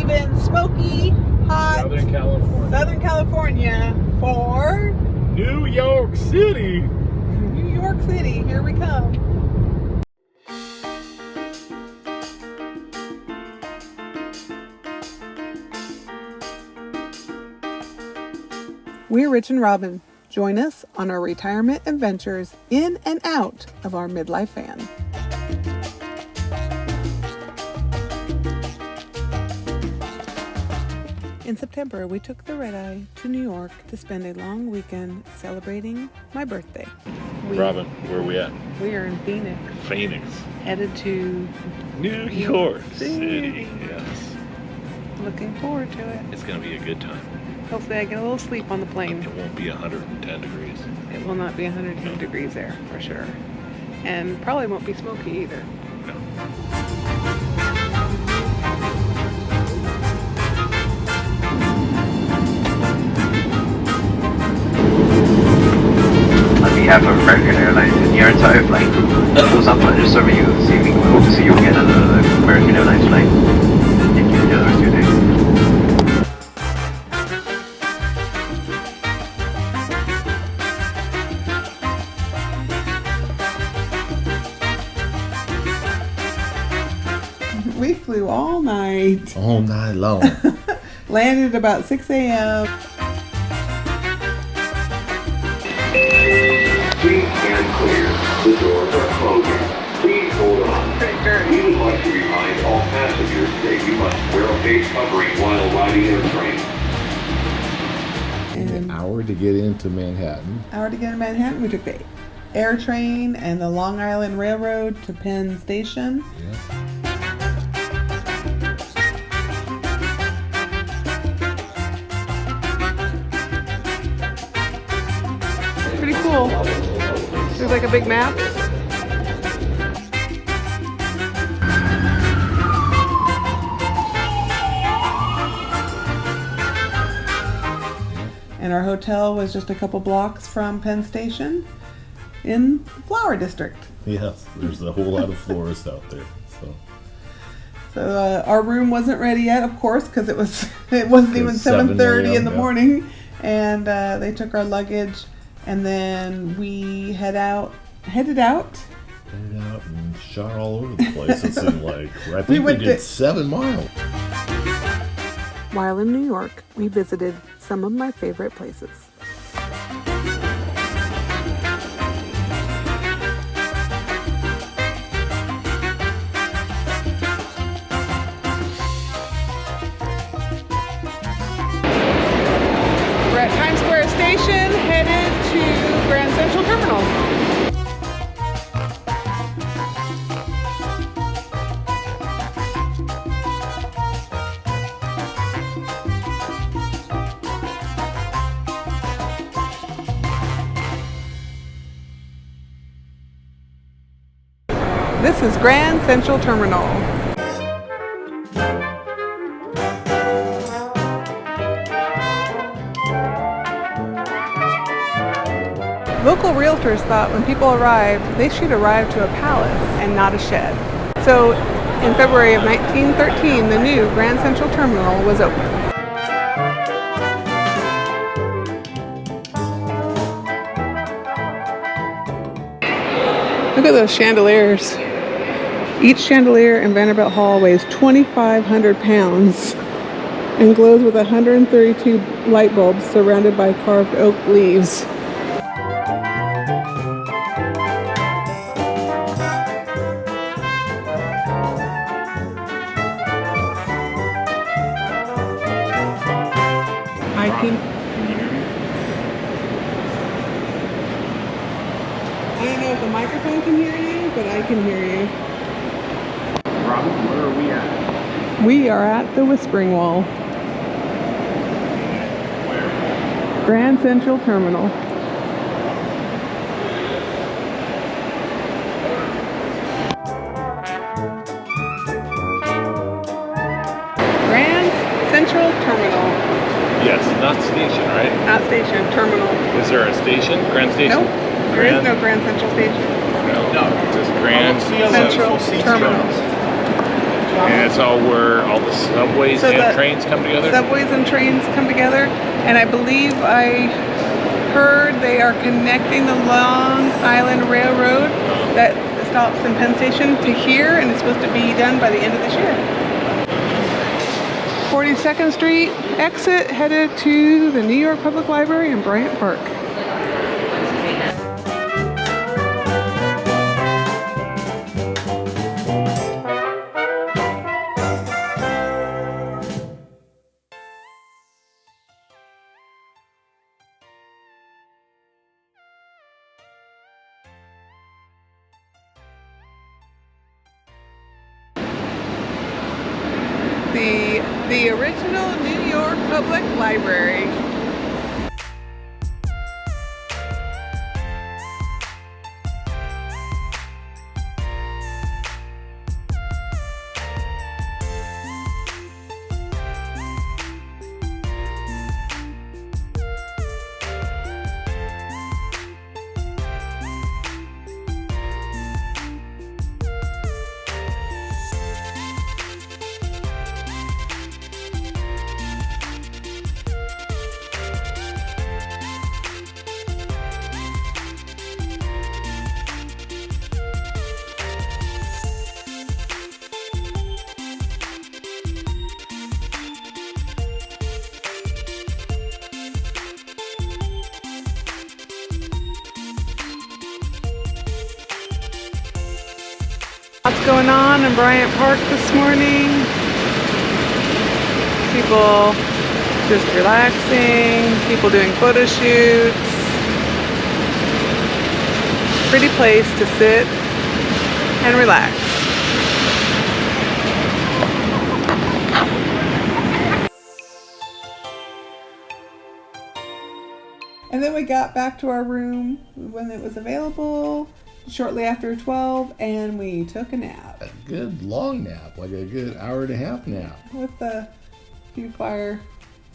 leaving smoky, hot Southern California for New York City. New York City. Here we come. We're Rich and Robin. Join us on our retirement adventures in and out of our midlife van. In September, we took the red-eye to New York to spend a long weekend celebrating my birthday. Robin, where are we at? We are in Phoenix. Phoenix. Headed to New York City. Yes. Looking forward to it. It's going to be a good time. Hopefully I get a little sleep on the plane. It won't be 110 degrees. It will not be 110 degrees there, for sure. And probably won't be smoky either. No. On behalf of American Airlines and your entire flight, it was a pleasure serving you this evening. We hope to see you again on the American Airlines flight. Thank you. Enjoy the rest of your day. We flew all night. All night long. Landed about 6 a.m. Please stand clear. The doors are closing. Please hold on. We would like to remind all passengers that you must wear a face covering while riding your train. An hour to get into Manhattan. We took the air train and the Long Island Railroad to Penn Station. Yeah. Pretty cool. There's like a big map. And our hotel was just a couple blocks from Penn Station in the Flower District. Yes, there's a whole lot of florists out there. So our room wasn't ready yet, of course, because it wasn't even 7:30 in the morning. And they took our luggage, and then we headed out. Headed out and shot all over the place, it seemed like. I think we did 7 miles. While in New York, we visited some of my favorite places. We're at Times Square Station, headed to Grand Central Terminal. This is Grand Central Terminal. Local realtors thought when people arrived, they should arrive to a palace and not a shed. So in February of 1913, the new Grand Central Terminal was opened. Look at those chandeliers. Each chandelier in Vanderbilt Hall weighs 2,500 pounds and glows with 132 light bulbs surrounded by carved oak leaves. I don't know if the microphone can hear you, but I can hear you. Robin, where are we at? We are at the Whispering Wall. Where? Grand Central Terminal. Grand Central Terminal. Yes, not station, right? Not station, terminal. Is there a station? Grand Station? Nope, there is no Grand Central Station. No, just Grand Central Terminal. And it's all where all the subways So and the trains come together? Subways and trains come together, and I believe I heard they are connecting the Long Island Railroad that stops in Penn Station to here, and it's supposed to be done by the end of this year. 42nd Street exit headed to the New York Public Library in Bryant Park. The original New York Public Library. Lots going on in Bryant Park this morning. People just relaxing, people doing photo shoots. Pretty place to sit and relax. And then we got back to our room when it was available, shortly after 12, and we took a nap. A good long nap, like a good hour and a half nap. With a few fire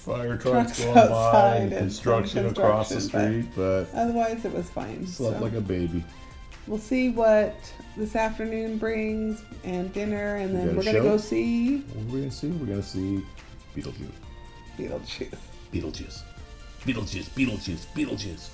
Trucks going outside by, and construction across the street, but otherwise it was fine. slept like a baby. We'll see what this afternoon brings and dinner, and then we're gonna go see What are we gonna see? We're gonna see Beetlejuice. Beetlejuice. Beetlejuice. Beetlejuice. Beetlejuice. Beetlejuice.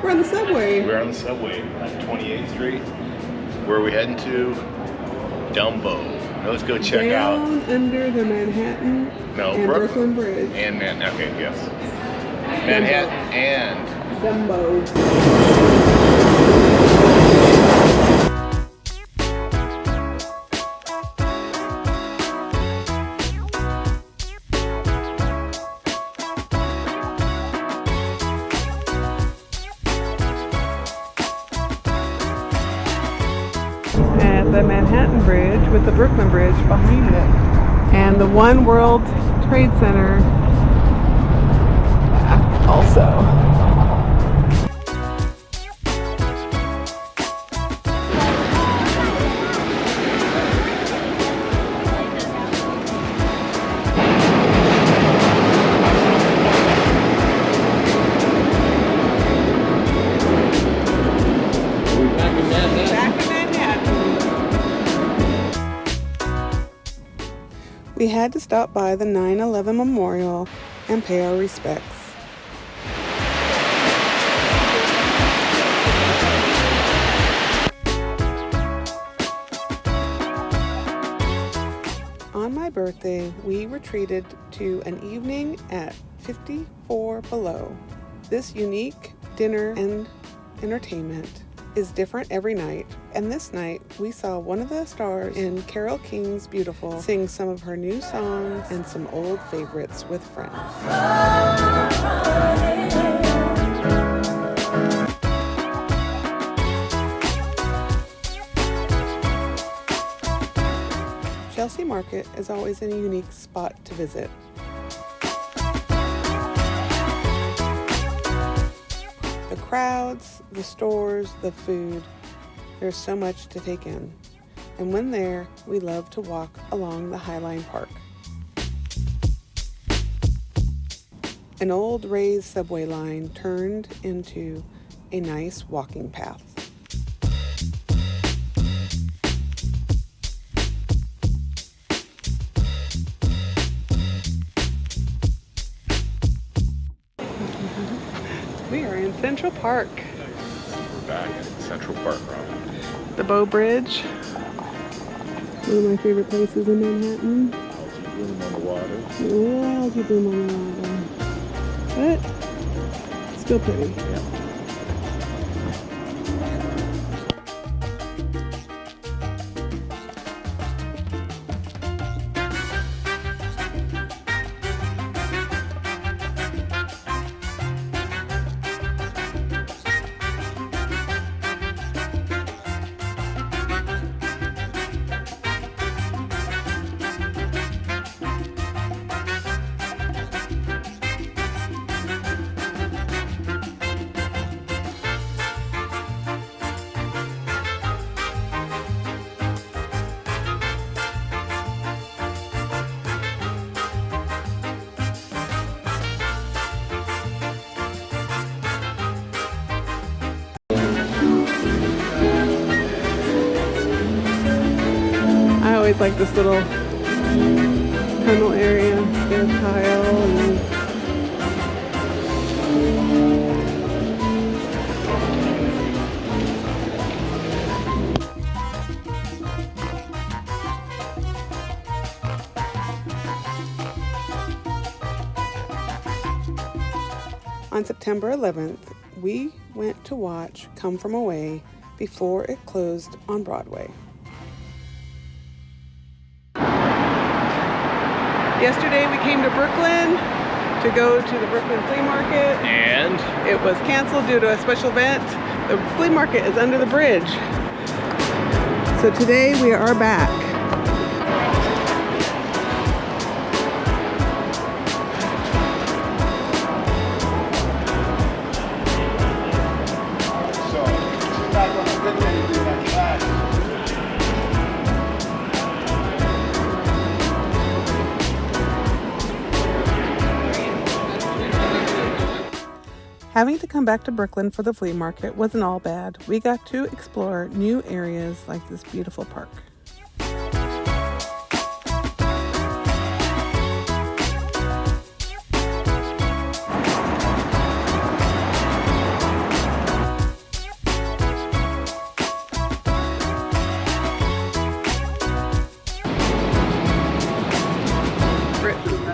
We're on the subway. We're on the subway on 28th Street. Where are we heading to? Dumbo. Now let's go check Down out. under the Manhattan and Brooklyn Bridge. And okay, yes. Manhattan and Dumbo. At the Manhattan Bridge with the Brooklyn Bridge behind it, and the One World Trade Center also. We had to stop by the 9/11 Memorial and pay our respects. On my birthday, we retreated to an evening at 54 Below. This unique dinner and entertainment is different every night, and this night we saw one of the stars in Carole King's Beautiful sing some of her new songs and some old favorites with friends. Chelsea Market is always a unique spot to visit. The crowds, the stores, the food, there's so much to take in. and when there, we love to walk along the Highline Park. An old raised subway line turned into a nice walking path. We are in Central Park. We're back in Central Park, Robin. The Bow Bridge. One of my favorite places in Manhattan. Algae bloom on the water. Oh, algae bloom on the water. But still pretty. Yeah. I always like this little tunnel area. There's tile and on September 11th, we went to watch Come From Away before it closed on Broadway. Yesterday we came to Brooklyn to go to the Brooklyn Flea Market. And It was canceled due to a special event. The flea market is under the bridge. So today we are back. Having to come back to Brooklyn for the flea market wasn't all bad. We got to explore new areas like this beautiful park.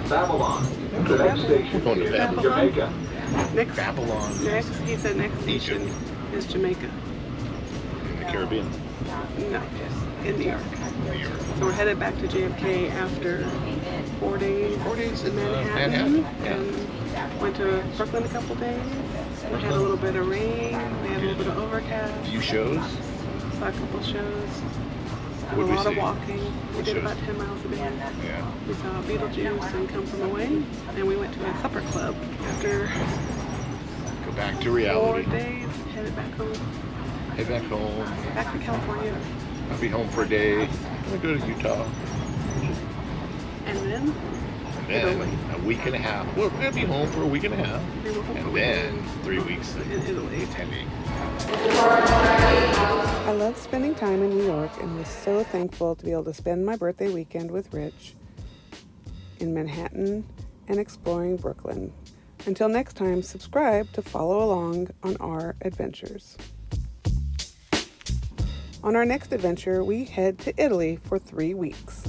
Babylon. The next station Going to is Babylon. Jamaica. Next, Babylon. next, he said next station is Jamaica. In the Caribbean. No, in New York. New York. So we're headed back to JFK after 4 days. 4 days in in Manhattan. Manhattan. Yeah. And went to Brooklyn a couple days. We had a little bit of rain. We had a little bit of overcast. Few shows. Saw a couple shows. A What'd we lot of see? walking. We What did shows? about 10 miles a day. Yeah. We saw Beetlejuice and Come From Away. And we went to a supper club after Go back to 4 reality. days. Headed back home. Head back home. Back to California. I'll be home for a day. I'll go to Utah. And then And then a week and a half. Well, we're going to be home for a week and a half. we were home for a And week. then 3 weeks In Italy. attending. I love spending time in New York and was so thankful to be able to spend my birthday weekend with Rich in Manhattan and exploring Brooklyn. Until next time, subscribe to follow along on our adventures. On our next adventure, we head to Italy for 3 weeks.